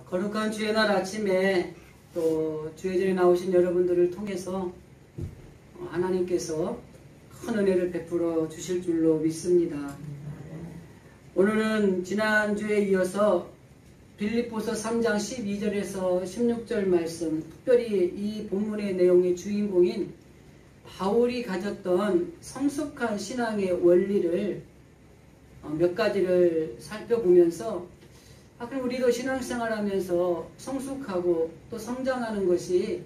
거룩한 주의 날 아침에 또 주의전에 나오신 여러분들을 통해서 하나님께서 큰 은혜를 베풀어 주실 줄로 믿습니다. 오늘은 지난주에 이어서 빌립보서 3장 12절에서 16절 말씀, 특별히 이 본문의 내용의 주인공인 바울이 가졌던 성숙한 신앙의 원리를 몇 가지를 살펴보면서 그럼 우리도 신앙생활하면서 성숙하고 또 성장하는 것이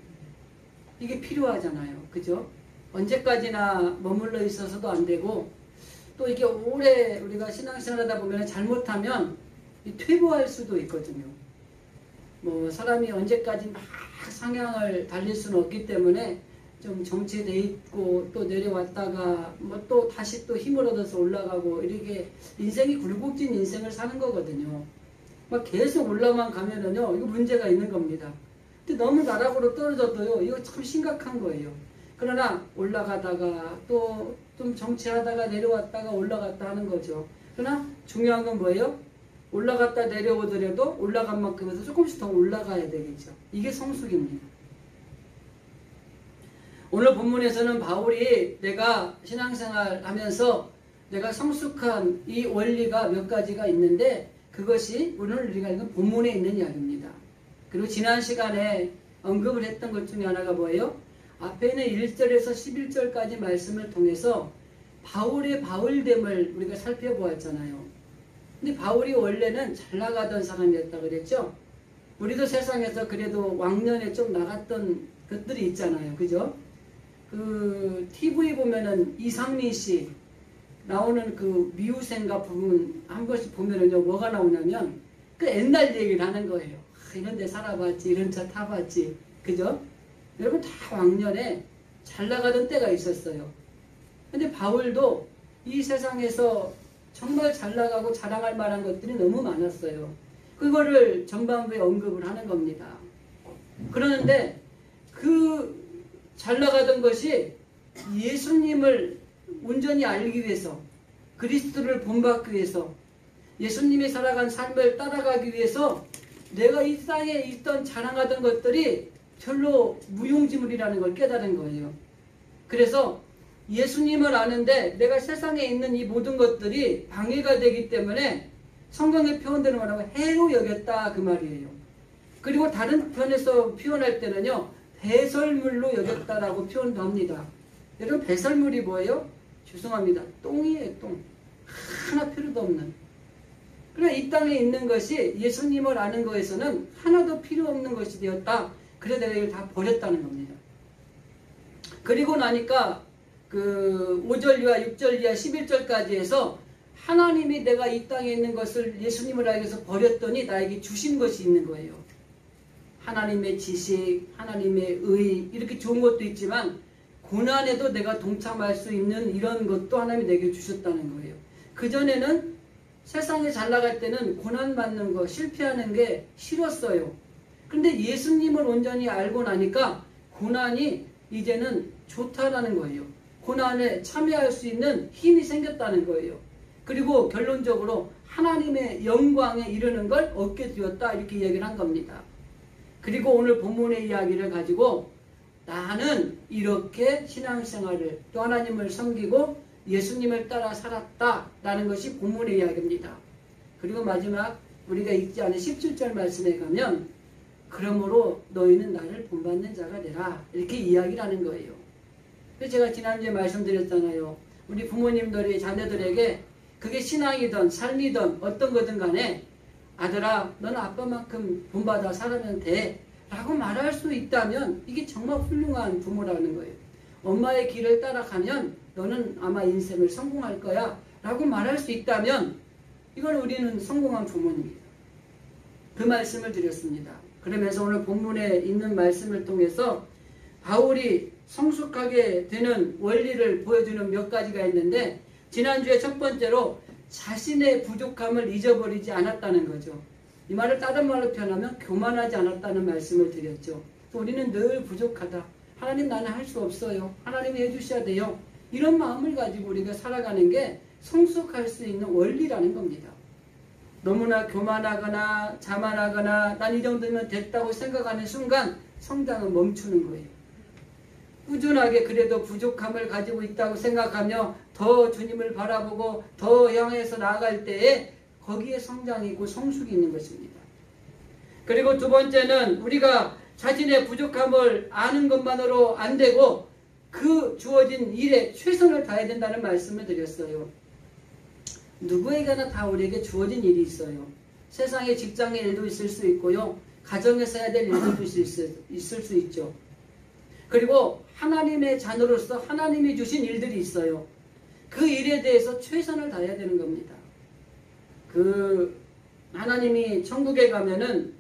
이게 필요하잖아요. 그죠? 언제까지나 머물러 있어서도 안 되고 또 이게 오래 우리가 신앙생활하다 보면 잘못하면 퇴보할 수도 있거든요. 뭐 사람이 언제까지 막 상향을 달릴 수는 없기 때문에 좀 정체돼 있고 또 내려왔다가 뭐 또 다시 또 힘을 얻어서 올라가고 이렇게 인생이 굴곡진 인생을 사는 거거든요. 막 계속 올라만 가면은요 이거 문제가 있는 겁니다. 근데 너무 나락으로 떨어져도요 이거 참 심각한 거예요. 그러나 올라가다가 또 좀 정체하다가 내려왔다가 올라갔다 하는 거죠. 그러나 중요한 건 뭐예요? 올라갔다 내려오더라도 올라간 만큼에서 조금씩 더 올라가야 되겠죠. 이게 성숙입니다. 오늘 본문에서는 바울이 내가 신앙생활 하면서 내가 성숙한 이 원리가 몇 가지가 있는데 그것이 오늘 우리가 읽은 본문에 있는 이야기입니다. 그리고 지난 시간에 언급을 했던 것 중에 하나가 뭐예요? 앞에 있는 1절에서 11절까지 말씀을 통해서 바울의 바울됨을 우리가 살펴보았잖아요. 근데 바울이 원래는 잘 나가던 사람이었다 그랬죠? 우리도 세상에서 그래도 왕년에 좀 나갔던 것들이 있잖아요. 그죠? 그 TV 보면은 이상민 씨 나오는 그 미우생가 부분 한 번씩 보면은요 뭐가 나오냐면 그 옛날 얘기를 하는 거예요. 이런 데 살아봤지, 이런 차 타봤지. 그죠? 여러분 다 왕년에 잘 나가던 때가 있었어요. 근데 바울도 이 세상에서 정말 잘 나가고 자랑할 만한 것들이 너무 많았어요. 그거를 전반부에 언급을 하는 겁니다. 그러는데 그 잘 나가던 것이 예수님을 온전히 알기 위해서, 그리스도를 본받기 위해서, 예수님이 살아간 삶을 따라가기 위해서 내가 이 땅에 있던 자랑하던 것들이 별로 무용지물이라는 걸 깨달은 거예요. 그래서 예수님을 아는데 내가 세상에 있는 이 모든 것들이 방해가 되기 때문에 성경의 표현대로 말하면 해로 여겼다 그 말이에요. 그리고 다른 편에서 표현할 때는요 배설물로 여겼다라고 표현도 합니다. 여러분 배설물이 뭐예요? 죄송합니다. 똥이에요. 똥. 하나 필요도 없는. 그러나 이 땅에 있는 것이 예수님을 아는 것에서는 하나도 필요 없는 것이 되었다. 그래서 내가 이걸 다 버렸다는 겁니다. 그리고 나니까 그 5절 이하 6절 이하 11절까지 해서 하나님이 내가 이 땅에 있는 것을 예수님을 알기 위해서 버렸더니 나에게 주신 것이 있는 거예요. 하나님의 지식, 하나님의 의 이렇게 좋은 것도 있지만 고난에도 내가 동참할 수 있는 이런 것도 하나님이 내게 주셨다는 거예요. 그전에는 세상에 잘 나갈 때는 고난받는 거, 실패하는 게 싫었어요. 그런데 예수님을 온전히 알고 나니까 고난이 이제는 좋다라는 거예요. 고난에 참여할 수 있는 힘이 생겼다는 거예요. 그리고 결론적으로 하나님의 영광에 이르는 걸 얻게 되었다 이렇게 얘기를 한 겁니다. 그리고 오늘 본문의 이야기를 가지고 나는 이렇게 신앙생활을 또 하나님을 섬기고 예수님을 따라 살았다라는 것이 본문의 이야기입니다. 그리고 마지막 우리가 읽지 않은 17절 말씀에 가면 그러므로 너희는 나를 본받는 자가 되라 이렇게 이야기를 하는 거예요. 그래서 제가 지난주에 말씀드렸잖아요. 우리 부모님들이 자녀들에게 그게 신앙이든 삶이든 어떤 거든 간에 아들아 너는 아빠만큼 본받아 살아면 돼 라고 말할 수 있다면 이게 정말 훌륭한 부모라는 거예요. 엄마의 길을 따라가면 너는 아마 인생을 성공할 거야 라고 말할 수 있다면 이건 우리는 성공한 부모입니다. 그 말씀을 드렸습니다. 그러면서 오늘 본문에 있는 말씀을 통해서 바울이 성숙하게 되는 원리를 보여주는 몇 가지가 있는데 지난주에 첫 번째로 자신의 부족함을 잊어버리지 않았다는 거죠. 이 말을 다른 말로 표현하면 교만하지 않았다는 말씀을 드렸죠. 우리는 늘 부족하다. 하나님 나는 할 수 없어요. 하나님이 해주셔야 돼요. 이런 마음을 가지고 우리가 살아가는 게 성숙할 수 있는 원리라는 겁니다. 너무나 교만하거나 자만하거나 난 이 정도면 됐다고 생각하는 순간 성장은 멈추는 거예요. 꾸준하게 그래도 부족함을 가지고 있다고 생각하며 더 주님을 바라보고 더 향해서 나아갈 때에 거기에 성장이 있고 성숙이 있는 것입니다. 그리고 두 번째는 우리가 자신의 부족함을 아는 것만으로 안 되고 그 주어진 일에 최선을 다해야 된다는 말씀을 드렸어요. 누구에게나 다 우리에게 주어진 일이 있어요. 세상의 직장의 일도 있을 수 있고요. 가정에서 해야 될 일도 있을 수 있죠. 그리고 하나님의 자녀로서 하나님이 주신 일들이 있어요. 그 일에 대해서 최선을 다해야 되는 겁니다. 하나님이 천국에 가면은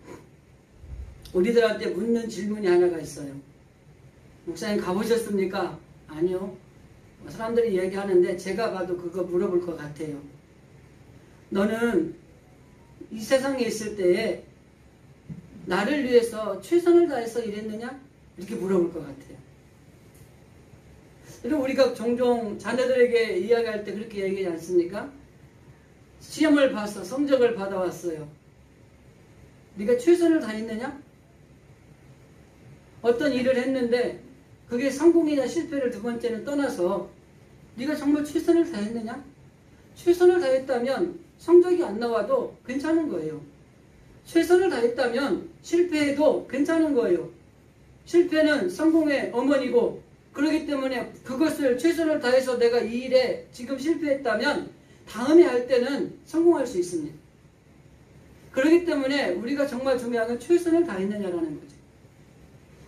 우리들한테 묻는 질문이 하나가 있어요. 목사님 가보셨습니까? 아니요. 사람들이 얘기하는데 제가 봐도 그거 물어볼 것 같아요. 너는 이 세상에 있을 때에 나를 위해서 최선을 다해서 일했느냐? 이렇게 물어볼 것 같아요. 그리고 우리가 종종 자녀들에게 이야기할 때 그렇게 얘기하지 않습니까? 시험을 봐서 성적을 받아왔어요. 네가 최선을 다했느냐? 어떤 일을 했는데 그게 성공이냐 실패를 두 번째는 떠나서 네가 정말 최선을 다했느냐? 최선을 다했다면 성적이 안 나와도 괜찮은 거예요. 최선을 다했다면 실패해도 괜찮은 거예요. 실패는 성공의 어머니고 그렇기 때문에 그것을 최선을 다해서 내가 이 일에 지금 실패했다면 다음에 할 때는 성공할 수 있습니다. 그렇기 때문에 우리가 정말 중요한 건 최선을 다했느냐라는 거죠.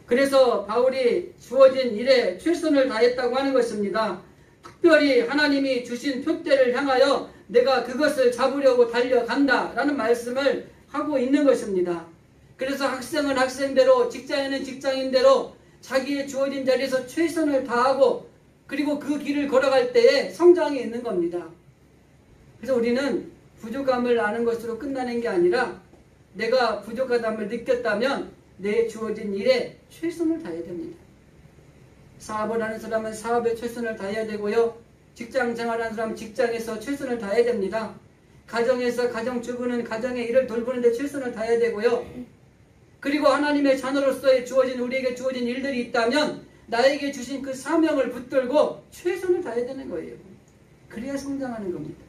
그래서 바울이 주어진 일에 최선을 다했다고 하는 것입니다. 특별히 하나님이 주신 표대를 향하여 내가 그것을 잡으려고 달려간다 라는 말씀을 하고 있는 것입니다. 그래서 학생은 학생대로 직장인은 직장인대로 자기의 주어진 자리에서 최선을 다하고 그리고 그 길을 걸어갈 때에 성장이 있는 겁니다. 그래서 우리는 부족함을 아는 것으로 끝나는 게 아니라 내가 부족하다함을 느꼈다면 내 주어진 일에 최선을 다해야 됩니다. 사업을 하는 사람은 사업에 최선을 다해야 되고요. 직장 생활하는 사람은 직장에서 최선을 다해야 됩니다. 가정에서 가정주부는 가정의 일을 돌보는 데 최선을 다해야 되고요. 그리고 하나님의 자녀로서의 우리에게 주어진 일들이 있다면 나에게 주신 그 사명을 붙들고 최선을 다해야 되는 거예요. 그래야 성장하는 겁니다.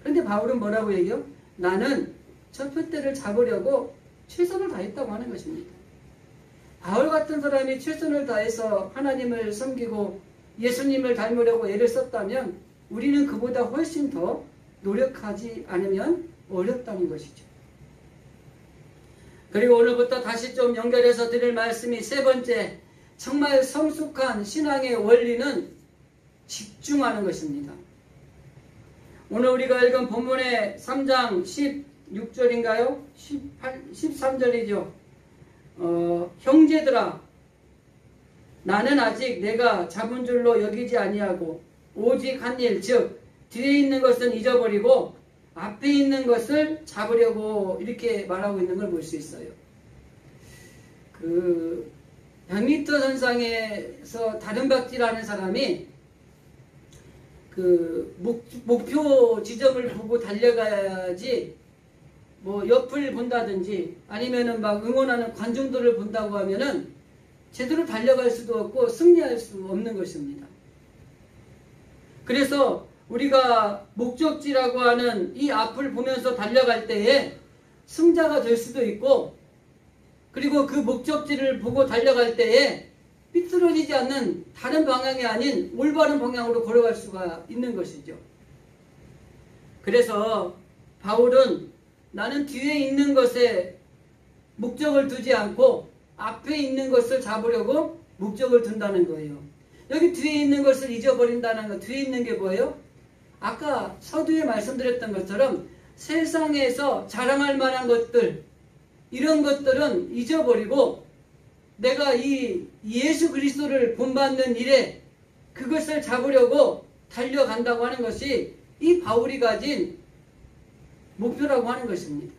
그런데 바울은 뭐라고 얘기해요? 나는 저 표대를 잡으려고 최선을 다했다고 하는 것입니다. 바울 같은 사람이 최선을 다해서 하나님을 섬기고 예수님을 닮으려고 애를 썼다면 우리는 그보다 훨씬 더 노력하지 않으면 어렵다는 것이죠. 그리고 오늘부터 다시 좀 연결해서 드릴 말씀이 세 번째, 정말 성숙한 신앙의 원리는 집중하는 것입니다. 오늘 우리가 읽은 본문의 3장 16절인가요? 13절이죠. 형제들아 나는 아직 내가 잡은 줄로 여기지 아니하고 오직 한 일, 즉 뒤에 있는 것은 잊어버리고 앞에 있는 것을 잡으려고 이렇게 말하고 있는 걸 볼 수 있어요. 100m 선상에서 다른박질하는 사람이 목표 지점을 보고 달려가야지 뭐 옆을 본다든지 아니면은 막 응원하는 관중들을 본다고 하면은 제대로 달려갈 수도 없고 승리할 수 없는 것입니다. 그래서 우리가 목적지라고 하는 이 앞을 보면서 달려갈 때에 승자가 될 수도 있고 그리고 그 목적지를 보고 달려갈 때에 삐뚤어지지 않는 다른 방향이 아닌 올바른 방향으로 걸어갈 수가 있는 것이죠. 그래서 바울은 나는 뒤에 있는 것에 목적을 두지 않고 앞에 있는 것을 잡으려고 목적을 둔다는 거예요. 여기 뒤에 있는 것을 잊어버린다는 거, 뒤에 있는 게 뭐예요? 아까 서두에 말씀드렸던 것처럼 세상에서 자랑할 만한 것들, 이런 것들은 잊어버리고 내가 이 예수 그리스도를 본받는 일에 그것을 잡으려고 달려간다고 하는 것이 이 바울이 가진 목표라고 하는 것입니다.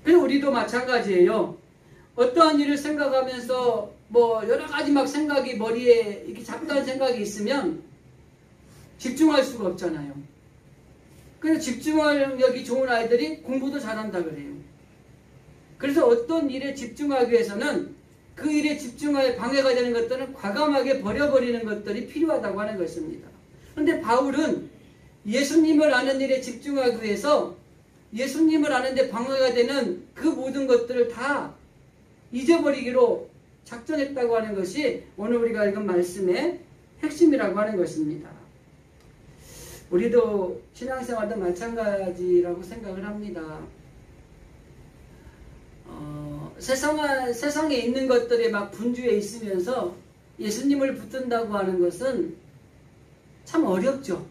그리고 우리도 마찬가지예요. 어떠한 일을 생각하면서 뭐 여러 가지 막 생각이 머리에 이렇게 잡다한 생각이 있으면 집중할 수가 없잖아요. 그래서 집중력이 좋은 아이들이 공부도 잘한다 그래요. 그래서 어떤 일에 집중하기 위해서는 그 일에 집중하여 방해가 되는 것들은 과감하게 버려버리는 것들이 필요하다고 하는 것입니다. 그런데 바울은 예수님을 아는 일에 집중하기 위해서 예수님을 아는데 방해가 되는 그 모든 것들을 다 잊어버리기로 작정했다고 하는 것이 오늘 우리가 읽은 말씀의 핵심이라고 하는 것입니다. 우리도 신앙생활도 마찬가지라고 생각을 합니다. 세상에 있는 것들에 막 분주해 있으면서 예수님을 붙든다고 하는 것은 참 어렵죠.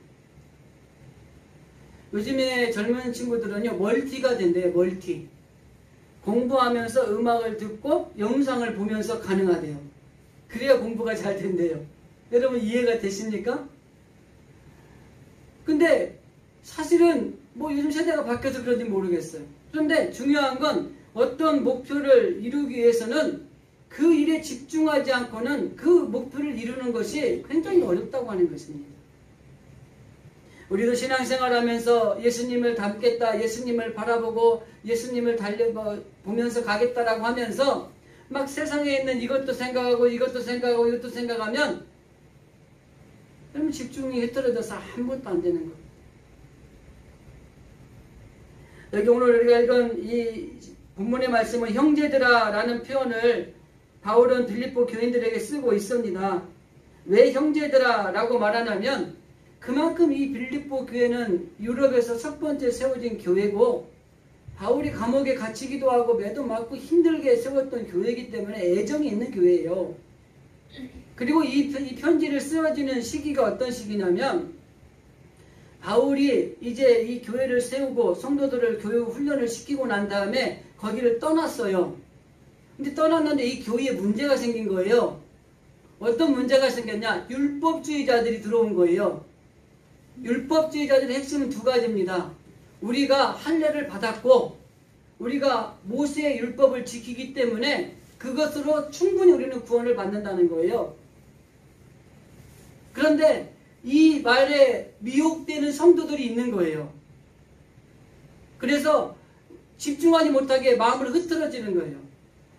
요즘에 젊은 친구들은요, 멀티가 된대요, 멀티. 공부하면서 음악을 듣고 영상을 보면서 가능하대요. 그래야 공부가 잘 된대요. 여러분 이해가 되십니까? 근데 사실은 뭐 요즘 세대가 바뀌어서 그런지 모르겠어요. 그런데 중요한 건 어떤 목표를 이루기 위해서는 그 일에 집중하지 않고는 그 목표를 이루는 것이 굉장히 어렵다고 하는 것입니다. 우리도 신앙생활하면서 예수님을 닮겠다, 예수님을 바라보고 예수님을 보면서 가겠다라고 하면서 막 세상에 있는 이것도 생각하고 이것도 생각하고 이것도 생각하면 그러면 집중이 흐트러져서 아무것도 안 되는 거예요. 여기 오늘 우리가 읽은 이 본문의 말씀은 형제들아 라는 표현을 바울은 빌립보 교인들에게 쓰고 있습니다. 왜 형제들아 라고 말하냐면 그만큼 이 빌립보 교회는 유럽에서 첫 번째 세워진 교회고 바울이 감옥에 갇히기도 하고 매도 맞고 힘들게 세웠던 교회이기 때문에 애정이 있는 교회예요. 그리고 이 편지를 쓰여지는 시기가 어떤 시기냐면 바울이 이제 이 교회를 세우고 성도들을 교육 훈련을 시키고 난 다음에 거기를 떠났어요. 근데 떠났는데 이 교회에 문제가 생긴 거예요. 어떤 문제가 생겼냐? 율법주의자들이 들어온 거예요. 율법주의자들의 핵심은 두 가지입니다. 우리가 할례를 받았고 우리가 모세의 율법을 지키기 때문에 그것으로 충분히 우리는 구원을 받는다는 거예요. 그런데 이 말에 미혹되는 성도들이 있는 거예요. 그래서 집중하지 못하게 마음을 흐트러지는 거예요.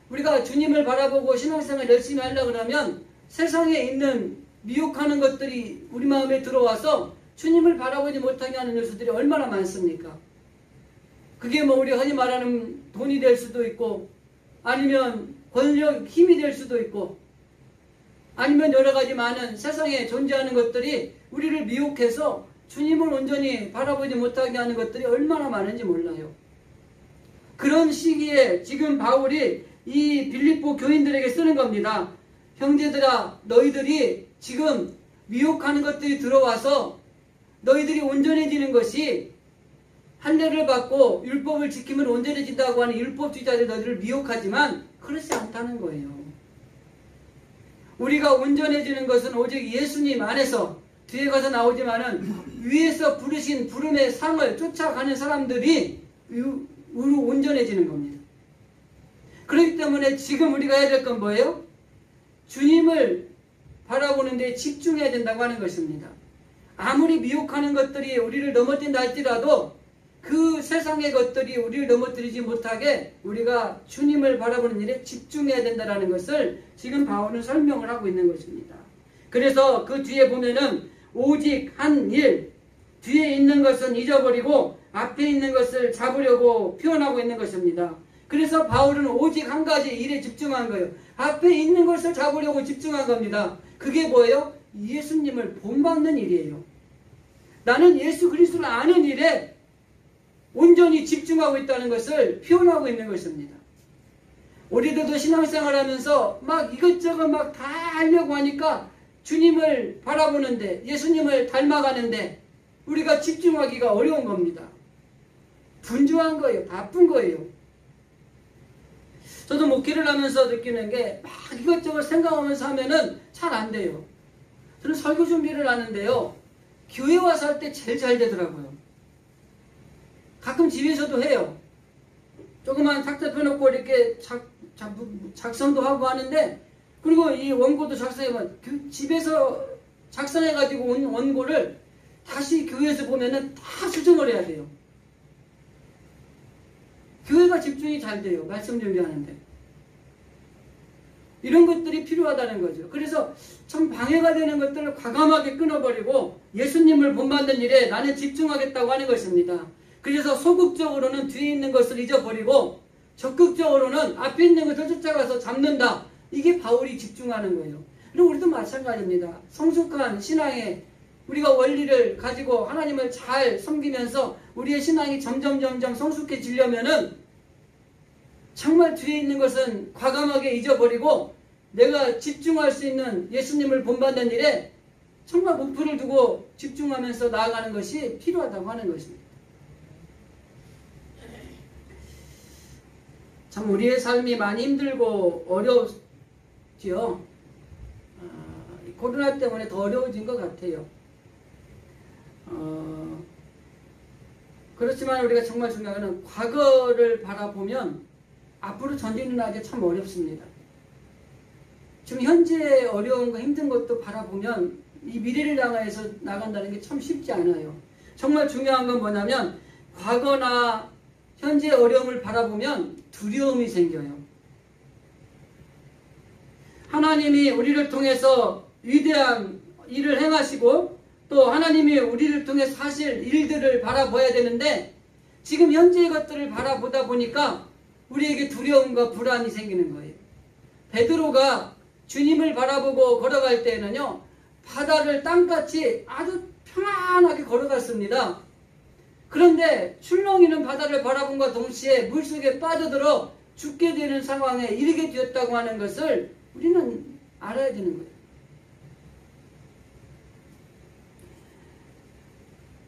우리가 주님을 바라보고 신앙생활 열심히 하려고 그러면 세상에 있는 미혹하는 것들이 우리 마음에 들어와서 주님을 바라보지 못하게 하는 요소들이 얼마나 많습니까? 그게 뭐 우리가 흔히 말하는 돈이 될 수도 있고 아니면 권력, 힘이 될 수도 있고 아니면 여러 가지 많은 세상에 존재하는 것들이 우리를 미혹해서 주님을 온전히 바라보지 못하게 하는 것들이 얼마나 많은지 몰라요. 그런 시기에 지금 바울이 이 빌립보 교인들에게 쓰는 겁니다. 형제들아, 너희들이 지금 미혹하는 것들이 들어와서 너희들이 온전해지는 것이 할례를 받고 율법을 지키면 온전해진다고 하는 율법주의자들이 너희들을 미혹하지만 그렇지 않다는 거예요. 우리가 온전해지는 것은 오직 예수님 안에서 뒤에 가서 나오지만은 위에서 부르신 부름의 상을 쫓아가는 사람들이 온전해지는 겁니다. 그렇기 때문에 지금 우리가 해야 될 건 뭐예요? 주님을 바라보는 데 집중해야 된다고 하는 것입니다. 아무리 미혹하는 것들이 우리를 넘어뜨린다 할지라도 그 세상의 것들이 우리를 넘어뜨리지 못하게 우리가 주님을 바라보는 일에 집중해야 된다는 것을 지금 바울은 설명을 하고 있는 것입니다. 그래서 그 뒤에 보면은 오직 한 일, 뒤에 있는 것은 잊어버리고 앞에 있는 것을 잡으려고 표현하고 있는 것입니다. 그래서 바울은 오직 한 가지 일에 집중한 거예요. 앞에 있는 것을 잡으려고 집중한 겁니다. 그게 뭐예요? 예수님을 본받는 일이에요. 나는 예수 그리스도를 아는 일에 온전히 집중하고 있다는 것을 표현하고 있는 것입니다. 우리들도 신앙생활 하면서 막 이것저것 막 다 하려고 하니까 주님을 바라보는데 예수님을 닮아가는데 우리가 집중하기가 어려운 겁니다. 분주한 거예요. 바쁜 거예요. 저도 목회를 하면서 느끼는 게 막 이것저것 생각하면서 하면은 잘 안 돼요. 저는 설교 준비를 하는데요. 교회 와서 할 때 제일 잘 되더라고요. 가끔 집에서도 해요. 조그만 탁자 펴놓고 이렇게 작성도 하고 하는데 그리고 이 원고도 작성해봐. 집에서 작성해가지고 온 원고를 다시 교회에서 보면은 다 수정을 해야 돼요. 교회가 집중이 잘 돼요. 말씀 준비하는데. 이런 것들이 필요하다는 거죠. 그래서 참 방해가 되는 것들을 과감하게 끊어버리고 예수님을 본받는 일에 나는 집중하겠다고 하는 것입니다. 그래서 소극적으로는 뒤에 있는 것을 잊어버리고 적극적으로는 앞에 있는 것을 쫓아가서 잡는다. 이게 바울이 집중하는 거예요. 그리고 우리도 마찬가지입니다. 성숙한 신앙에 우리가 원리를 가지고 하나님을 잘 섬기면서 우리의 신앙이 점점 성숙해지려면은 정말 뒤에 있는 것은 과감하게 잊어버리고 내가 집중할 수 있는 예수님을 본받는 일에 정말 목표를 두고 집중하면서 나아가는 것이 필요하다고 하는 것입니다. 참 우리의 삶이 많이 힘들고 어려웠지요. 코로나 때문에 더 어려워진 것 같아요. 그렇지만 우리가 정말 중요한 것은 과거를 바라보면 앞으로 전진을 하기 참 어렵습니다. 지금 현재 어려운 거 힘든 것도 바라보면 이 미래를 향해서 나간다는 게 참 쉽지 않아요. 정말 중요한 건 뭐냐면 과거나 현재의 어려움을 바라보면 두려움이 생겨요. 하나님이 우리를 통해서 위대한 일을 행하시고 또 하나님이 우리를 통해서 하실 일들을 바라봐야 되는데 지금 현재의 것들을 바라보다 보니까 우리에게 두려움과 불안이 생기는 거예요. 베드로가 주님을 바라보고 걸어갈 때에는요, 바다를 땅같이 아주 편안하게 걸어갔습니다. 그런데 출렁이는 바다를 바라본과 동시에 물속에 빠져들어 죽게 되는 상황에 이르게 되었다고 하는 것을 우리는 알아야 되는 거예요.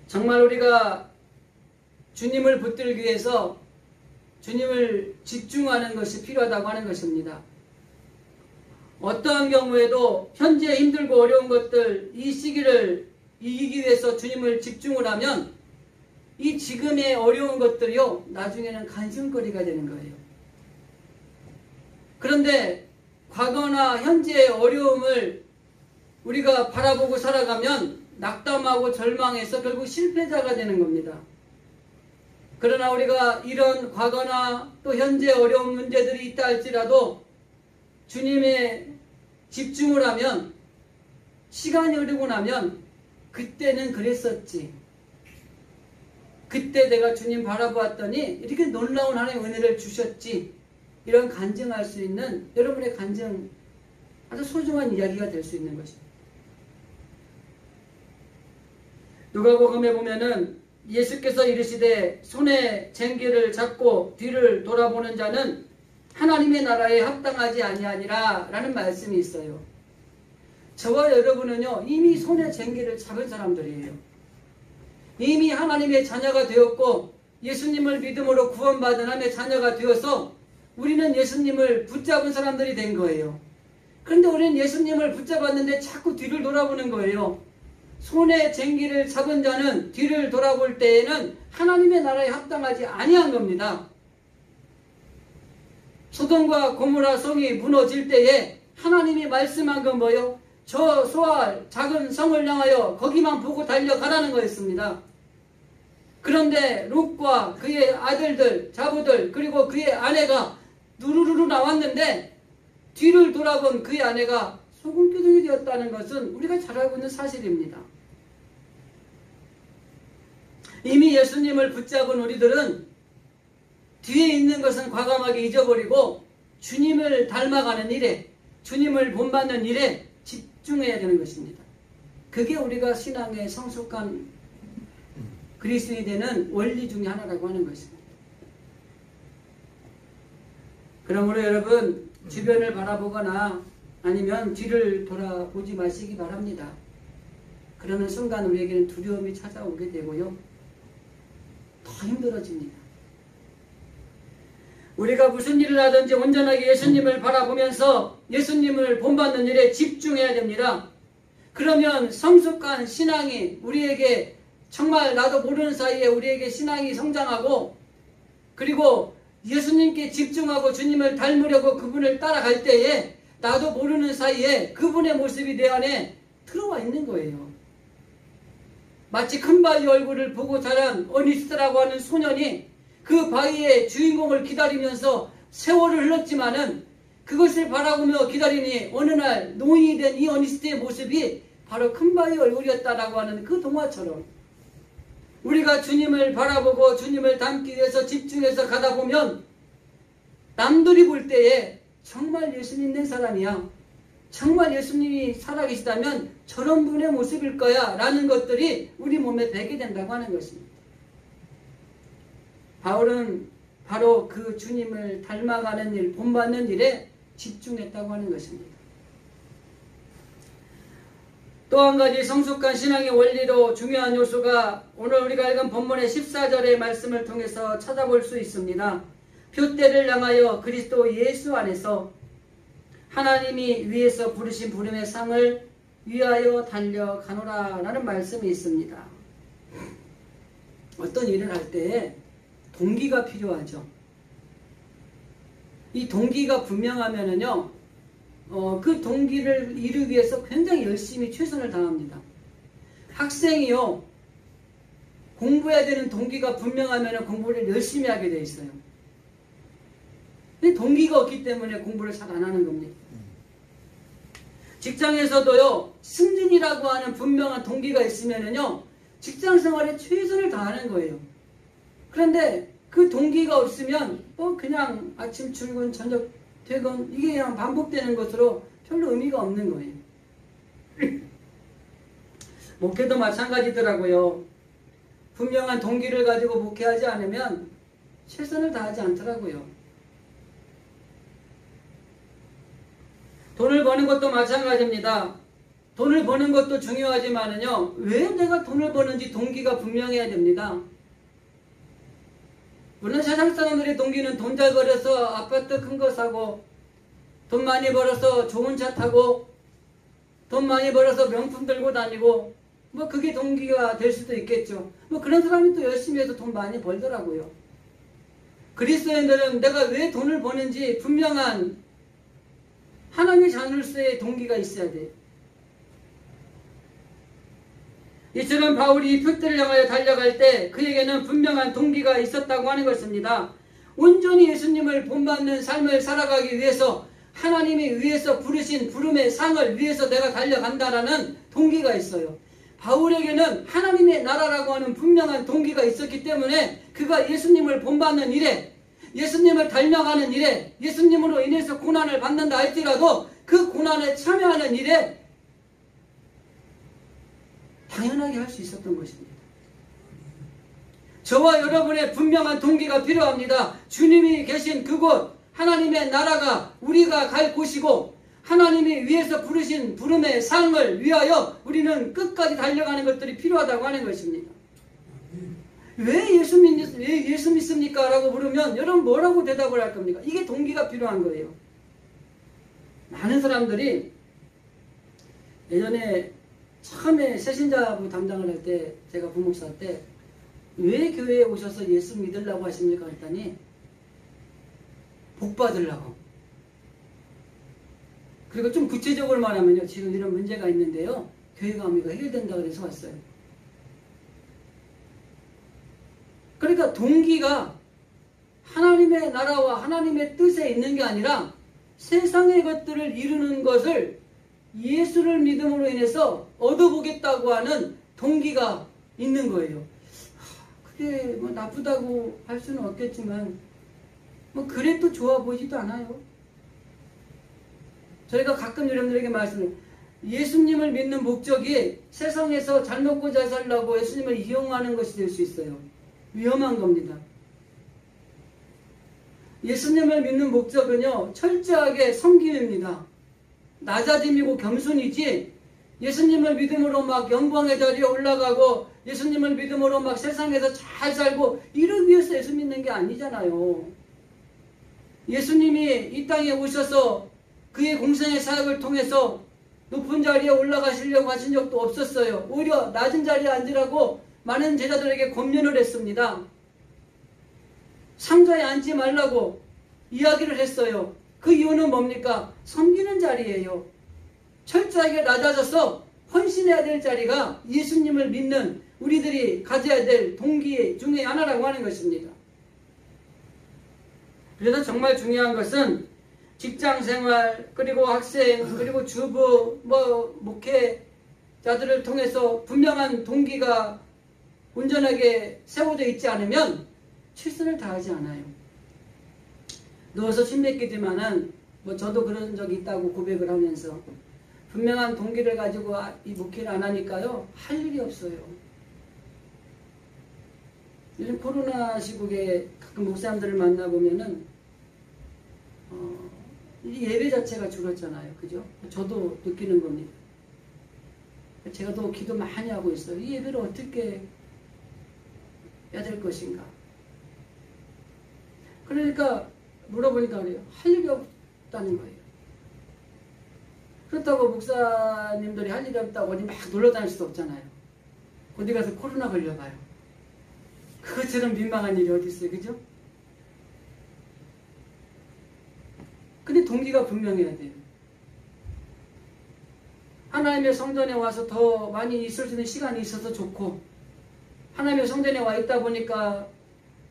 정말 우리가 주님을 붙들기 위해서 주님을 집중하는 것이 필요하다고 하는 것입니다. 어떠한 경우에도 현재 힘들고 어려운 것들, 이 시기를 이기기 위해서 주님을 집중을 하면 이 지금의 어려운 것들이요, 나중에는 간증거리가 되는 거예요. 그런데 과거나 현재의 어려움을 우리가 바라보고 살아가면 낙담하고 절망해서 결국 실패자가 되는 겁니다. 그러나 우리가 이런 과거나 또 현재 어려운 문제들이 있다 할지라도 주님의 집중을 하면 시간이 흐르고 나면 그때는 그랬었지. 그때 내가 주님 바라보았더니 이렇게 놀라운 하나님의 은혜를 주셨지. 이런 간증할 수 있는 여러분의 간증 아주 소중한 이야기가 될 수 있는 것입니다. 누가복음에 보면은 예수께서 이르시되 손에 쟁기를 잡고 뒤를 돌아보는 자는 하나님의 나라에 합당하지 아니하니라 라는 말씀이 있어요. 저와 여러분은요, 이미 손에 쟁기를 잡은 사람들이에요. 이미 하나님의 자녀가 되었고 예수님을 믿음으로 구원받은 하나님의 자녀가 되어서 우리는 예수님을 붙잡은 사람들이 된 거예요. 그런데 우리는 예수님을 붙잡았는데 자꾸 뒤를 돌아보는 거예요. 손에 쟁기를 잡은 자는 뒤를 돌아볼 때에는 하나님의 나라에 합당하지 아니한 겁니다. 소돔과 고모라 성이 무너질 때에 하나님이 말씀한 건 뭐예요? 저 소알 작은 성을 향하여 거기만 보고 달려가라는 거였습니다. 그런데 롯과 그의 아들들, 자부들, 그리고 그의 아내가 누르르르 나왔는데 뒤를 돌아본 그의 아내가 소금기둥이 되었다는 것은 우리가 잘 알고 있는 사실입니다. 이미 예수님을 붙잡은 우리들은 뒤에 있는 것은 과감하게 잊어버리고 주님을 닮아가는 일에, 주님을 본받는 일에 집중해야 되는 것입니다. 그게 우리가 신앙의 성숙한 그리스도인이 되는 원리 중에 하나라고 하는 것입니다. 그러므로 여러분, 주변을 바라보거나 아니면 뒤를 돌아보지 마시기 바랍니다. 그러는 순간 우리에게는 두려움이 찾아오게 되고요, 더 힘들어집니다. 우리가 무슨 일을 하든지 온전하게 예수님을 바라보면서 예수님을 본받는 일에 집중해야 됩니다. 그러면 성숙한 신앙이 우리에게 정말 나도 모르는 사이에 우리에게 신앙이 성장하고, 그리고 예수님께 집중하고 주님을 닮으려고 그분을 따라갈 때에 나도 모르는 사이에 그분의 모습이 내 안에 들어와 있는 거예요. 마치 큰 바위 얼굴을 보고 자란 어니스트라고 하는 소년이 그 바위의 주인공을 기다리면서 세월을 흘렀지만은 그것을 바라보며 기다리니 어느 날 노인이 된 이 어니스트의 모습이 바로 큰 바위 얼굴이었다라고 하는 그 동화처럼 우리가 주님을 바라보고 주님을 닮기 위해서 집중해서 가다 보면 남들이 볼 때에 정말 예수 믿는 사람이야, 정말 예수님이 살아계시다면 저런 분의 모습일 거야 라는 것들이 우리 몸에 배게 된다고 하는 것입니다. 바울은 바로 그 주님을 닮아가는 일, 본받는 일에 집중했다고 하는 것입니다. 또 한 가지 성숙한 신앙의 원리로 중요한 요소가 오늘 우리가 읽은 본문의 14절의 말씀을 통해서 찾아볼 수 있습니다. 표대를 향하여 그리스도 예수 안에서 하나님이 위에서 부르신 부름의 상을 위하여 달려가노라 라는 말씀이 있습니다. 어떤 일을 할 때에 동기가 필요하죠. 이 동기가 분명하면은요, 그 동기를 이루기 위해서 굉장히 열심히 최선을 다합니다. 학생이요, 공부해야 되는 동기가 분명하면 공부를 열심히 하게 돼 있어요. 근데 동기가 없기 때문에 공부를 잘 안 하는 겁니다. 직장에서도요, 승진이라고 하는 분명한 동기가 있으면은요, 직장 생활에 최선을 다하는 거예요. 그런데 그 동기가 없으면 그냥 아침 출근, 저녁 퇴근 이게 그냥 반복되는 것으로 별로 의미가 없는 거예요. 목회도 마찬가지더라고요. 분명한 동기를 가지고 목회하지 않으면 최선을 다하지 않더라고요. 돈을 버는 것도 마찬가지입니다. 돈을 버는 것도 중요하지만은요, 왜 내가 돈을 버는지 동기가 분명해야 됩니다. 물론 세상 사람들의 동기는 돈 잘 벌어서 아파트 큰 거 사고, 돈 많이 벌어서 좋은 차 타고, 돈 많이 벌어서 명품 들고 다니고, 그게 동기가 될 수도 있겠죠. 그런 사람이 또 열심히 해서 돈 많이 벌더라고요. 그리스도인들은 내가 왜 돈을 버는지 분명한 하나님의 자녀로서의 동기가 있어야 돼요. 이처럼 바울이 표대를 향하여 달려갈 때 그에게는 분명한 동기가 있었다고 하는 것입니다. 온전히 예수님을 본받는 삶을 살아가기 위해서 하나님이 위에서 부르신 부름의 상을 위해서 내가 달려간다라는 동기가 있어요. 바울에게는 하나님의 나라라고 하는 분명한 동기가 있었기 때문에 그가 예수님을 본받는 일에, 예수님을 닮아가는 일에, 예수님으로 인해서 고난을 받는다 할지라도 그 고난에 참여하는 일에 당연하게 할 수 있었던 것입니다. 저와 여러분의 분명한 동기가 필요합니다. 주님이 계신 그곳, 하나님의 나라가 우리가 갈 곳이고 하나님이 위에서 부르신 부름의 상을 위하여 우리는 끝까지 달려가는 것들이 필요하다고 하는 것입니다. 왜 예수 믿습니까? 라고 물으면 여러분 뭐라고 대답을 할 겁니까? 이게 동기가 필요한 거예요. 많은 사람들이 예전에 처음에 새신자부 담당을 할 때, 제가 부목사 때 왜 교회에 오셔서 예수 믿으려고 하십니까? 했더니 복 받으려고. 그리고 좀 구체적으로 말하면요, 지금 이런 문제가 있는데요, 교회 가면 해결된다고 해서 왔어요. 그러니까 동기가 하나님의 나라와 하나님의 뜻에 있는 게 아니라 세상의 것들을 이루는 것을 예수를 믿음으로 인해서 얻어보겠다고 하는 동기가 있는 거예요. 그게 나쁘다고 할 수는 없겠지만 그래도 좋아 보이지도 않아요. 저희가 가끔 여러분들에게 말씀을, 예수님을 믿는 목적이 세상에서 잘 먹고 잘 살라고 예수님을 이용하는 것이 될 수 있어요. 위험한 겁니다. 예수님을 믿는 목적은요, 철저하게 섬김입니다. 낮아짐이고 겸손이지, 예수님을 믿음으로 막 영광의 자리에 올라가고 예수님을 믿음으로 막 세상에서 잘 살고 이러기 위해서 예수 믿는 게 아니잖아요. 예수님이 이 땅에 오셔서 그의 공생의 사역을 통해서 높은 자리에 올라가시려고 하신 적도 없었어요. 오히려 낮은 자리에 앉으라고 많은 제자들에게 권면을 했습니다. 상자에 앉지 말라고 이야기를 했어요. 그 이유는 뭡니까? 섬기는 자리예요. 철저하게 낮아져서 헌신해야 될 자리가 예수님을 믿는 우리들이 가져야 될 동기 중에 하나라고 하는 것입니다. 그래서 정말 중요한 것은 직장생활, 그리고 학생, 그리고 주부, 목회자들을 통해서 분명한 동기가 온전하게 세워져 있지 않으면 최선을 다하지 않아요. 누워서 침 뱉기지만은 저도 그런 적이 있다고 고백을 하면서 분명한 동기를 가지고 이 목회를 안 하니까요, 할 일이 없어요. 요즘 코로나 시국에 가끔 목사님들을 만나보면은 이 예배 자체가 줄었잖아요. 그죠? 저도 느끼는 겁니다. 제가 더 기도 많이 하고 있어요. 이 예배를 어떻게 해야 될 것인가. 그러니까 물어보니까 그래요. 할 일이 없다는 거예요. 그렇다고 목사님들이 할 일이 없다고 어디 막 놀러 다닐 수도 없잖아요. 어디 가서 코로나 걸려봐요. 그것처럼 민망한 일이 어디 있어요. 그죠? 근데 동기가 분명해야 돼요. 하나님의 성전에 와서 더 많이 있을 수 있는 시간이 있어서 좋고, 하나님의 성전에 와 있다 보니까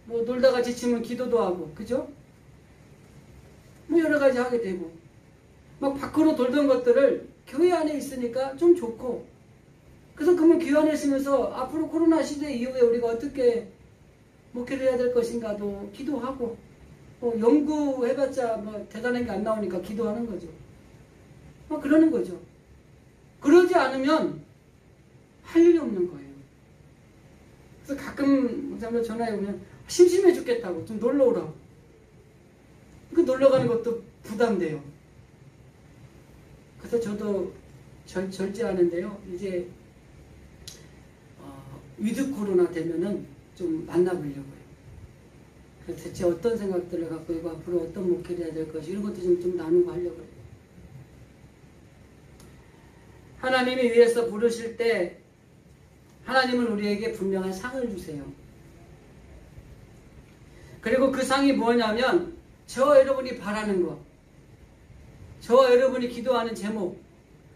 놀다가 지치면 기도도 하고, 그죠? 여러 가지 하게 되고, 막 밖으로 돌던 것들을 교회 안에 있으니까 좀 좋고, 그래서 그러면 교회 안에 있으면서 앞으로 코로나 시대 이후에 우리가 어떻게 목회를 해야 될 것인가도 기도하고, 연구해봤자 대단한 게 안 나오니까 기도하는 거죠. 그러는 거죠. 그러지 않으면 할 일이 없는 거예요. 그래서 가끔 목사님들 전화해 오면 심심해 죽겠다고 좀 놀러 오라고. 그 놀러 가는 것도 부담돼요. 그래서 저도 절제하는데요. 이제 위드 코로나 되면은 좀 만나보려고요. 그래서 대체 어떤 생각들을 갖고 있고 앞으로 어떤 목회를 해야 될 것이, 이런 것도 좀 나누고 하려고 해요. 하나님이 위에서 부르실 때 하나님은 우리에게 분명한 상을 주세요. 그리고 그 상이 뭐냐면 저와 여러분이 바라는 것, 저와 여러분이 기도하는 제목,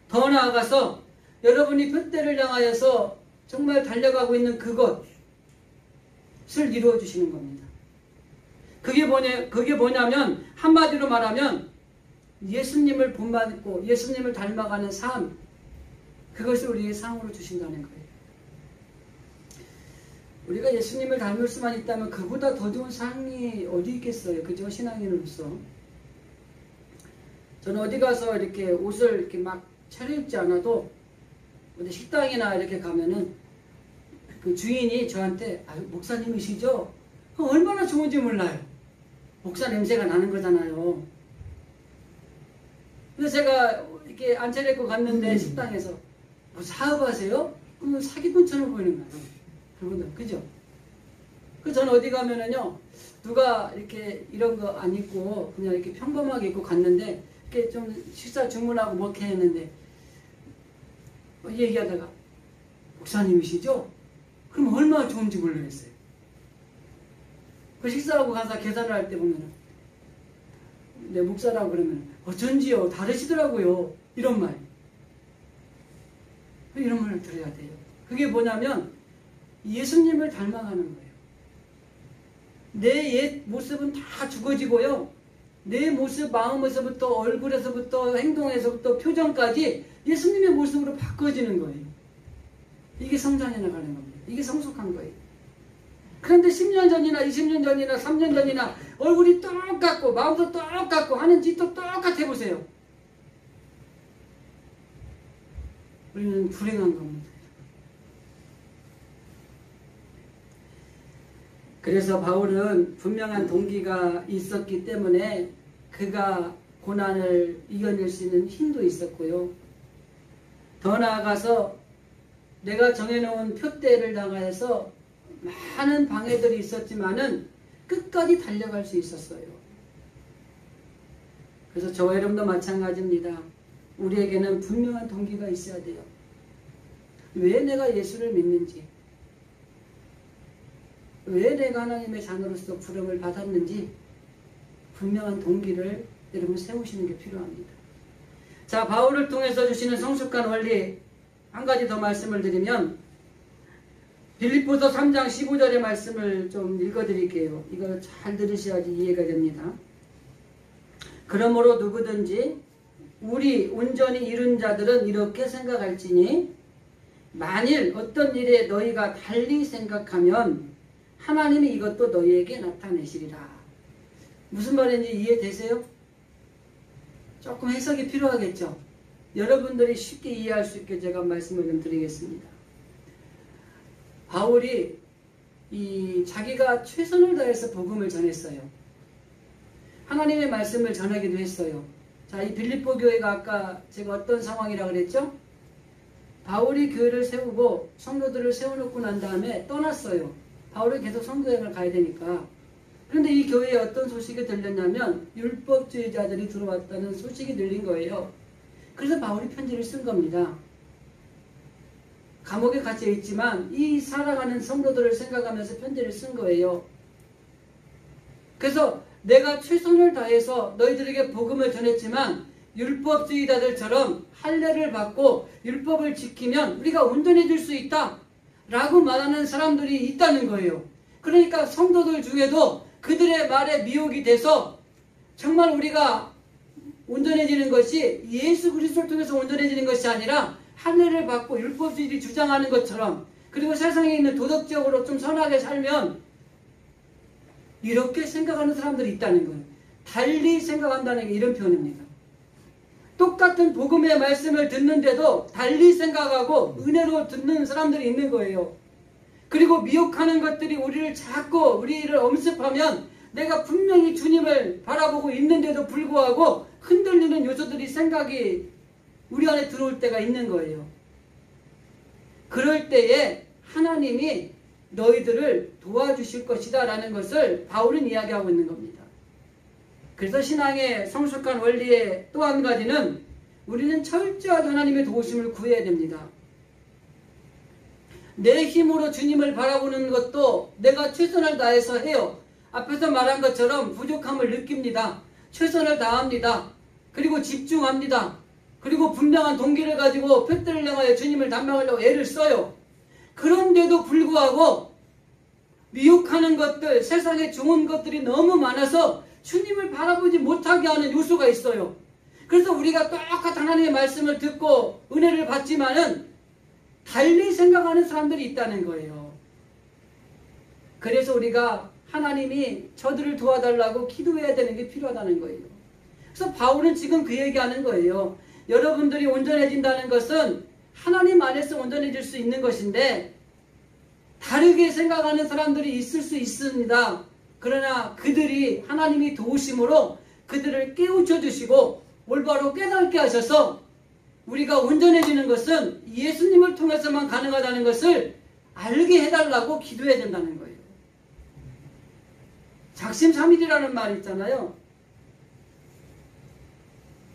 더 나아가서 여러분이 표대를 향하여서 정말 달려가고 있는 그것을 이루어 주시는 겁니다. 그게 뭐냐면 한마디로 말하면 예수님을 본받고 예수님을 닮아가는 삶, 그것을 우리의 상으로 주신다는 거예요. 우리가 예수님을 닮을 수만 있다면 그보다 더 좋은 상이 어디 있겠어요. 그죠? 신앙인으로서. 저는 어디 가서 이렇게 옷을 이렇게 막 차려입지 않아도 어디 식당이나 이렇게 가면은 그 주인이 저한테 목사님이시죠? 얼마나 좋은지 몰라요. 목사 냄새가 나는 거잖아요. 그래서 제가 이렇게 안 차려입고 갔는데 식당에서 사업하세요? 그러면 사기꾼처럼 보이는 거예요. 그분들, 그죠? 그래서 저는 어디 가면은요, 누가 이렇게 이런 거 안 입고 그냥 이렇게 평범하게 입고 갔는데, 이렇게 좀 식사 주문하고 먹게 했는데, 얘기하다가, 목사님이시죠? 그럼 얼마나 좋은지 모르겠어요. 그 식사하고 가서 계산을 할 때 보면은, 내 목사라고 그러면, 어쩐지요, 다르시더라고요. 이런 말. 이런 말을 들어야 돼요. 그게 뭐냐면 예수님을 닮아가는 거예요. 내 옛 모습은 다 죽어지고요. 내 모습, 마음에서부터 얼굴에서부터 행동에서부터 표정까지 예수님의 모습으로 바꿔지는 거예요. 이게 성장해 나가는 겁니다. 이게 성숙한 거예요. 그런데 10년 전이나 20년 전이나 3년 전이나 얼굴이 똑같고 마음도 똑같고 하는 짓도 똑같아 보세요. 우리는 불행한 겁니다. 그래서 바울은 분명한 동기가 있었기 때문에 그가 고난을 이겨낼 수 있는 힘도 있었고요. 더 나아가서 내가 정해놓은 표대를 향해서 많은 방해들이 있었지만은 끝까지 달려갈 수 있었어요. 그래서 저와 여러분도 마찬가지입니다. 우리에게는 분명한 동기가 있어야 돼요. 왜 내가 예수를 믿는지, 왜 내가 하나님의 자녀로서 부름을 받았는지 분명한 동기를 여러분 세우시는 게 필요합니다. 자, 바울을 통해서 주시는 성숙한 원리 한 가지 더 말씀을 드리면, 빌립보서 3장 15절의 말씀을 좀 읽어드릴게요. 이거 잘 들으셔야지 이해가 됩니다. 그러므로 누구든지 우리 온전히 이룬 자들은 이렇게 생각할지니 만일 어떤 일에 너희가 달리 생각하면 하나님이 이것도 너희에게 나타내시리라. 무슨 말인지 이해되세요? 조금 해석이 필요하겠죠? 여러분들이 쉽게 이해할 수 있게 제가 말씀을 좀 드리겠습니다. 바울이 자기가 최선을 다해서 복음을 전했어요. 하나님의 말씀을 전하기도 했어요. 자, 이 빌립보 교회가 아까 제가 어떤 상황이라고 그랬죠? 바울이 교회를 세우고 성도들을 세워놓고 난 다음에 떠났어요. 바울이 계속 선교여행을 가야 되니까. 그런데 이 교회에 어떤 소식이 들렸냐면 율법주의자들이 들어왔다는 소식이 들린 거예요. 그래서 바울이 편지를 쓴 겁니다. 감옥에 갇혀 있지만 이 살아가는 성도들을 생각하면서 편지를 쓴 거예요. 그래서 내가 최선을 다해서 너희들에게 복음을 전했지만 율법주의자들처럼 할례를 받고 율법을 지키면 우리가 온전해질 수 있다 라고 말하는 사람들이 있다는 거예요. 그러니까 성도들 중에도 그들의 말에 미혹이 돼서 정말 우리가 온전해지는 것이 예수 그리스도를 통해서 온전해지는 것이 아니라 할례를 받고 율법주의들이 주장하는 것처럼, 그리고 세상에 있는 도덕적으로 좀 선하게 살면 이렇게 생각하는 사람들이 있다는 거예요. 달리 생각한다는 게 이런 표현입니다. 똑같은 복음의 말씀을 듣는데도 달리 생각하고 은혜로 듣는 사람들이 있는 거예요. 그리고 미혹하는 것들이 우리를 자꾸 우리를 엄습하면 내가 분명히 주님을 바라보고 있는데도 불구하고 흔들리는 요소들이 생각이 우리 안에 들어올 때가 있는 거예요. 그럴 때에 하나님이 너희들을 도와주실 것이다 라는 것을 바울은 이야기하고 있는 겁니다. 그래서 신앙의 성숙한 원리의 또 한 가지는 우리는 철저하게 하나님의 도우심을 구해야 됩니다. 내 힘으로 주님을 바라보는 것도 내가 최선을 다해서 해요. 앞에서 말한 것처럼 부족함을 느낍니다. 최선을 다합니다. 그리고 집중합니다. 그리고 분명한 동기를 가지고 표대를 향하여 주님을 닮아가려고 애를 써요. 그런데도 불구하고 미혹하는 것들, 세상에 좋은 것들이 너무 많아서 주님을 바라보지 못하게 하는 요소가 있어요. 그래서 우리가 똑같은 하나님의 말씀을 듣고 은혜를 받지만은 달리 생각하는 사람들이 있다는 거예요. 그래서 우리가 하나님이 저들을 도와달라고 기도해야 되는 게 필요하다는 거예요. 그래서 바울은 지금 그 얘기하는 거예요. 여러분들이 온전해진다는 것은 하나님 안에서 온전해질 수 있는 것인데 다르게 생각하는 사람들이 있을 수 있습니다. 그러나 그들이 하나님이 도우심으로 그들을 깨우쳐 주시고 올바로 깨닫게 하셔서 우리가 온전해지는 것은 예수님을 통해서만 가능하다는 것을 알게 해달라고 기도해야 된다는 거예요. 작심삼일이라는 말이 있잖아요.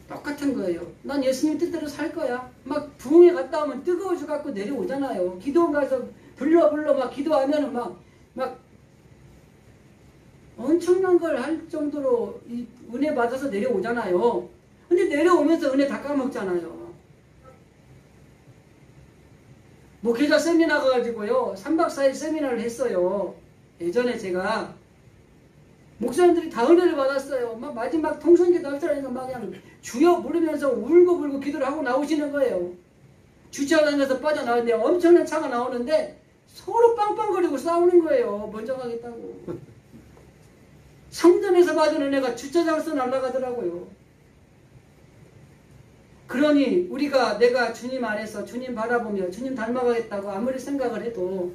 똑같은 거예요. 난 예수님 뜻대로 살 거야. 막 부흥회 갔다 오면 뜨거워 죽갖고 내려오잖아요. 기도 가서 불러 막 기도하면은 막 엄청난 걸 할 정도로 이 은혜 받아서 내려오잖아요. 근데 내려오면서 은혜 다 까먹잖아요. 목회자 세미나 가가지고요 3박 4일 세미나를 했어요. 예전에 제가 목사님들이 다 은혜를 받았어요. 막 마지막 통성기도 할 때라니까 막 그냥 주여 부르면서 울고 기도를 하고 나오시는 거예요. 주차장에서 빠져나왔는데 엄청난 차가 나오는데 서로 빵빵거리고 싸우는 거예요. 먼저 가겠다고. 성전에서 받은 은혜가 주차장에서 날아가더라고요. 그러니 우리가 내가 주님 안에서 주님 바라보며 주님 닮아가겠다고 아무리 생각을 해도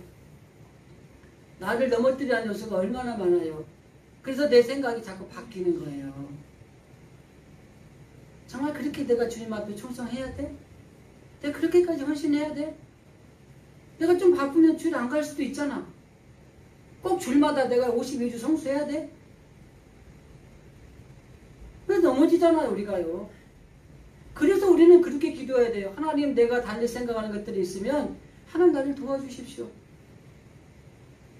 나를 넘어뜨리는 요소가 얼마나 많아요. 그래서 내 생각이 자꾸 바뀌는 거예요. 정말 그렇게 내가 주님 앞에 충성해야 돼? 내가 그렇게까지 헌신해야 돼? 내가 좀 바쁘면 주일 안 갈 수도 있잖아. 꼭 주일마다 내가 52주 성수해야 돼? 왜 넘어지잖아요, 우리가요. 그래서 우리는 그렇게 기도해야 돼요. 하나님, 내가 달리 생각하는 것들이 있으면 하나님 나를 도와주십시오.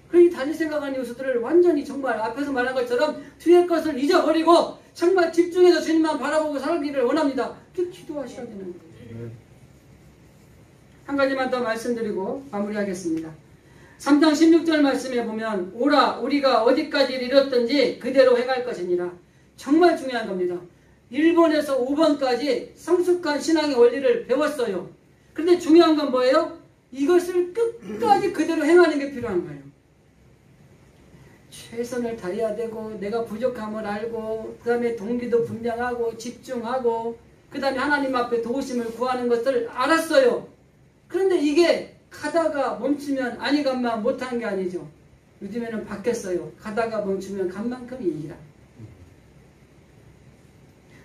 그러니 달리 생각하는 요소들을 완전히 정말 앞에서 말한 것처럼 뒤의 것을 잊어버리고 정말 집중해서 주님만 바라보고 살기를 원합니다. 그렇게 기도하셔야 되는 거예요. 한 가지만 더 말씀드리고 마무리하겠습니다. 3장 16절 말씀에 보면 오라 우리가 어디까지 이르렀든지 그대로 행할 것이니라. 정말 중요한 겁니다. 1번에서 5번까지 성숙한 신앙의 원리를 배웠어요. 그런데 중요한 건 뭐예요? 이것을 끝까지 그대로 행하는 게 필요한 거예요. 최선을 다해야 되고 내가 부족함을 알고 그 다음에 동기도 분명하고 집중하고 그 다음에 하나님 앞에 도우심을 구하는 것을 알았어요. 그런데 이게 가다가 멈추면 아니 간만 못한 게 아니죠. 요즘에는 바뀌었어요. 가다가 멈추면 간 만큼 이익이라.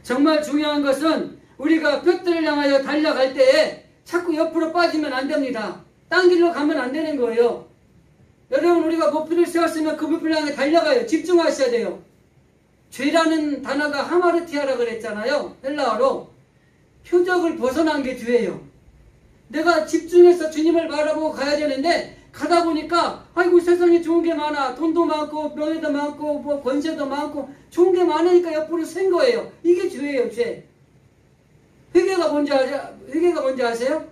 정말 중요한 것은 우리가 뼈대를 향하여 달려갈 때에 자꾸 옆으로 빠지면 안 됩니다. 딴 길로 가면 안 되는 거예요. 여러분 우리가 목표를 세웠으면 그 목표를 향해 달려가요. 집중하셔야 돼요. 죄라는 단어가 하마르티아라 그랬잖아요. 헬라어로. 표적을 벗어난 게 죄예요. 내가 집중해서 주님을 바라보고 가야 되는데 가다 보니까 아이고 세상에 좋은 게 많아. 돈도 많고 명예도 많고 뭐 권세도 많고 좋은 게 많으니까 옆으로 샌 거예요. 이게 죄예요. 죄. 회개가 뭔지 아세요?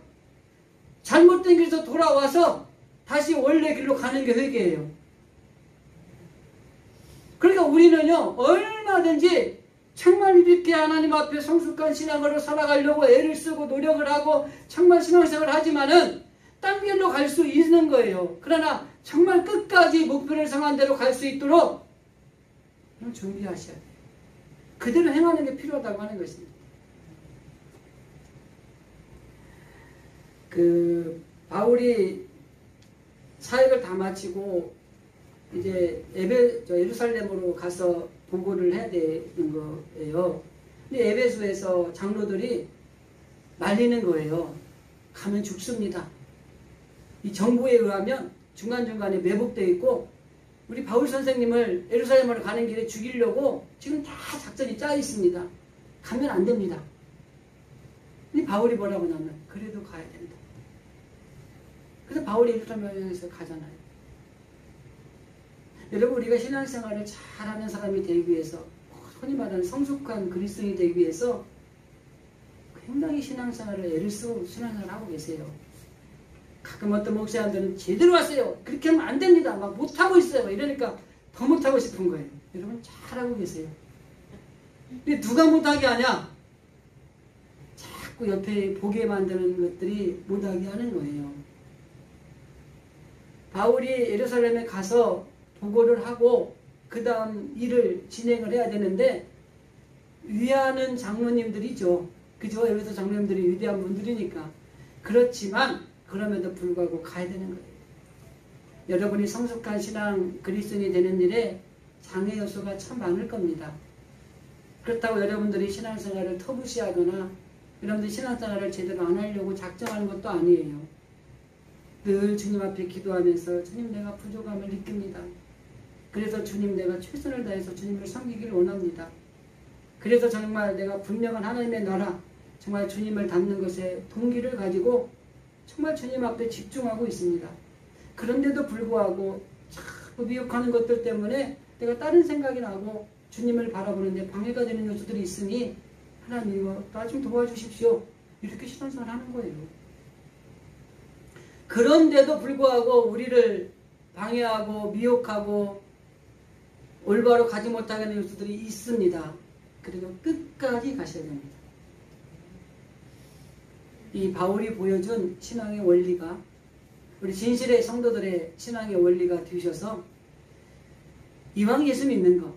잘못된 길에서 돌아와서 다시 원래 길로 가는 게 회개예요. 그러니까 우리는요 얼마든지 정말 이렇게 하나님 앞에 성숙한 신앙으로 살아가려고 애를 쓰고 노력을 하고 정말 신앙생활을 하지만은 딴 길로 갈 수 있는 거예요. 그러나 정말 끝까지 목표를 정한 대로 갈 수 있도록 준비하셔야 돼요. 그대로 행하는 게 필요하다고 하는 것입니다. 바울이 사역을 다 마치고 이제 예루살렘으로 가서 보고를 해야 되는 거예요. 근데 에베소에서 장로들이 말리는 거예요. 가면 죽습니다. 이 정보에 의하면 중간중간에 매복되어 있고 우리 바울 선생님을 예루살렘으로 가는 길에 죽이려고 지금 다 작전이 짜 있습니다. 가면 안 됩니다. 근데 바울이 뭐라고 하냐면 그래도 가야 된다. 그래서 바울이 예루살렘에서 가잖아요. 여러분 우리가 신앙생활을 잘하는 사람이 되기 위해서 흔히 말하는 성숙한 그리스도인이 되기 위해서 굉장히 신앙생활을 애를 쓰고 신앙생활을 하고 계세요. 가끔 어떤 목사님들은 제대로 왔어요. 그렇게 하면 안 됩니다. 막 못하고 있어요. 이러니까 더 못하고 싶은 거예요. 여러분 잘하고 계세요. 근데 누가 못하게 하냐? 자꾸 옆에 보게 만드는 것들이 못하게 하는 거예요. 바울이 예루살렘에 가서 보고를 하고 그 다음 일을 진행을 해야 되는데 위하는 장로님들이죠. 그죠? 여기서 장로님들이 위대한 분들이니까. 그렇지만 그럼에도 불구하고 가야 되는 거예요. 여러분이 성숙한 신앙 그리스도인이 되는 일에 장애 요소가 참 많을 겁니다. 그렇다고 여러분들이 신앙생활을 터부시하거나 여러분들이 신앙생활을 제대로 안 하려고 작정하는 것도 아니에요. 늘 주님 앞에 기도하면서 주님 내가 부족함을 느낍니다. 그래서 주님 내가 최선을 다해서 주님을 섬기기를 원합니다. 그래서 정말 내가 분명한 하나님의 나라 정말 주님을 닮는 것에 동기를 가지고 정말 주님 앞에 집중하고 있습니다. 그런데도 불구하고 자꾸 미혹하는 것들 때문에 내가 다른 생각이 나고 주님을 바라보는데 방해가 되는 요소들이 있으니 하나님 나 좀 도와주십시오. 이렇게 신앙생활 하는 거예요. 그런데도 불구하고 우리를 방해하고 미혹하고 올바로 가지 못하게 하는 요소들이 있습니다. 그리고 끝까지 가셔야 됩니다. 이 바울이 보여준 신앙의 원리가 우리 진실의 성도들의 신앙의 원리가 되셔서 이왕 예수 믿는 거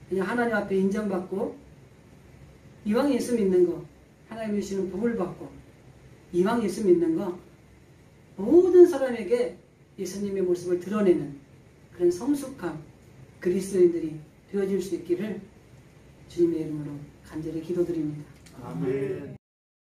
그냥 하나님 앞에 인정받고 이왕 예수 믿는 거 하나님 주시는 복을 받고 이왕 예수 믿는 거 모든 사람에게 예수님의 모습을 드러내는 그런 성숙한 그리스도인들이 되어질 수 있기를 주님의 이름으로 간절히 기도드립니다. 아멘.